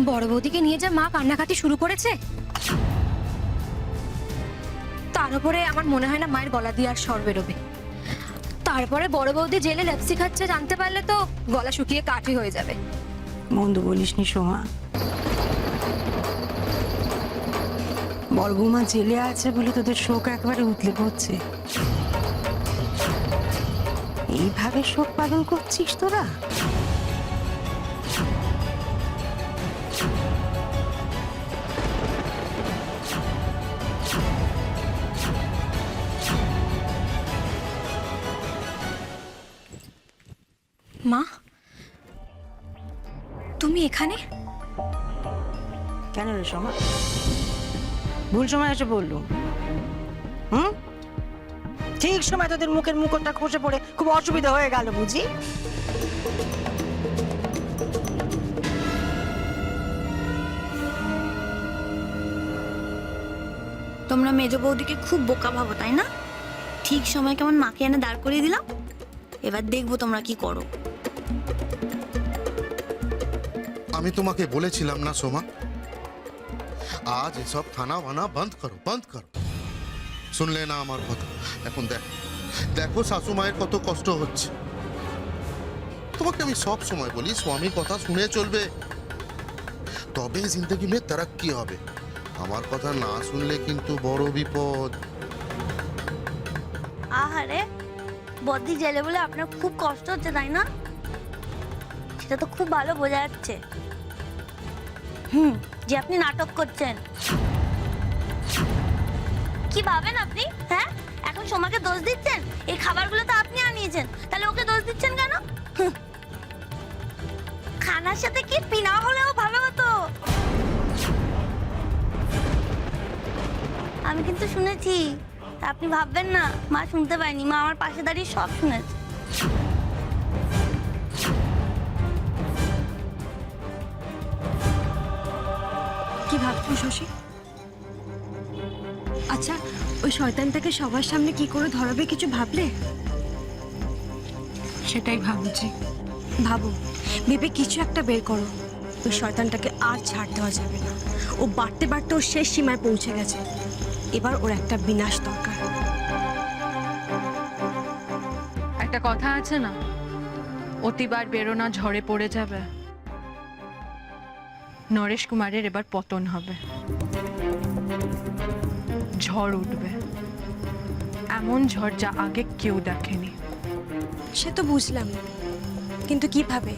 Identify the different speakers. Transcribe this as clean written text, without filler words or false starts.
Speaker 1: বড় বৌদিকে নিয়ে যা মা কান্নাকাটি শুরু করেছে, তার উপরে আমার মনে হয় না মায়ের গলা দিয়ে আর স্বর বেরোবে। তারপরে বড় বৌদি জেলে লেপসি খাচ্ছে জানতে পারলে তো গলা শুকিয়ে কাঠি হয়ে যাবে।
Speaker 2: মন্দ বলিসনি সোমা, বড় বৌমা জেলে আছে বলে তোদের শোক একবারে উতলে পড়ছে। এইভাবে শোক পালন করছিস তোরা?
Speaker 1: মা, তুমি এখানে?
Speaker 2: কেন রে সোমা, ভুল সময় এসে বললুম? হুম, ঠিক সময় তোদের মুখের মুকুটটা খসে পড়ে খুব অসুবিধা হয়ে গেল বুঝি?
Speaker 3: তোমরা মেজ বৌদিকে খুব বোকা ভাবো তাই না? ঠিক সময় কেমন মাকে এনে দাঁড় করিয়ে দিলাম। এবার দেখবো তোমরা কি করো।
Speaker 4: আমি তোমাকে বলেছিলাম না সোমা, আজ এসব থানা বানা বন্ধ করো, বন্ধ করো। শুনলে না আমার কথা? এখন দেখো দেখো শাশু মায়ের কত কষ্ট হচ্ছে। তোমাকে আমি সব সময় বলি স্বামীর কথা শুনে চলবে, তবে জিন্দগি মে তারাক্কি হবে। আমার কথা না শুনলে কিন্তু বড় বিপদ।
Speaker 3: আহারে, বদ্দি জেলে বলে আপনার খুব কষ্ট হচ্ছে তাই না? সেটা তো খুব ভালো বোঝা যাচ্ছে। যে আপনি নাটক করছেন। কি ভাবেন আপনি? হ্যাঁ, এখন সোমাকে দোষ দিচ্ছেন? এই খাবারগুলো তো আপনি আনিয়েছেন, তাহলে ওকে দোষ দিচ্ছেন কেন? খানার সাথে কি পিনা হলেও ভালো হতো। আমি কিন্তু শুনেছি, আপনি ভাববেন না মা শুনতে পায়নি। মা আমার পাশে দাঁড়িয়ে সব শুনেছে।
Speaker 5: কি ভাবছো শশী? আচ্ছা, ওই শয়তানটাকে সবার সামনে কি করে ধরাবে কিছু ভাবলে?
Speaker 1: সেটাই ভাবছি।
Speaker 5: ভাবো, ভেবে কিছু একটা বের করো। ওই শয়তানটাকে আর ছাড় দেওয়া যাবে না। ও বাড়তে বাড়তে ওর শেষ সীমায় পৌঁছে গেছে। এবার ওর একটা বিনাশ দরকার।
Speaker 6: একটা কথা আছে না, অতিবার বেরোনা ঝড়ে পড়ে যাবে। নরেশ কুমারের এবার পতন হবে, ঝড় উঠবে, এমন ঝড় যা আগে কেউ দেখেনি।
Speaker 5: সে তো বুঝলাম, কিন্তু কিভাবে?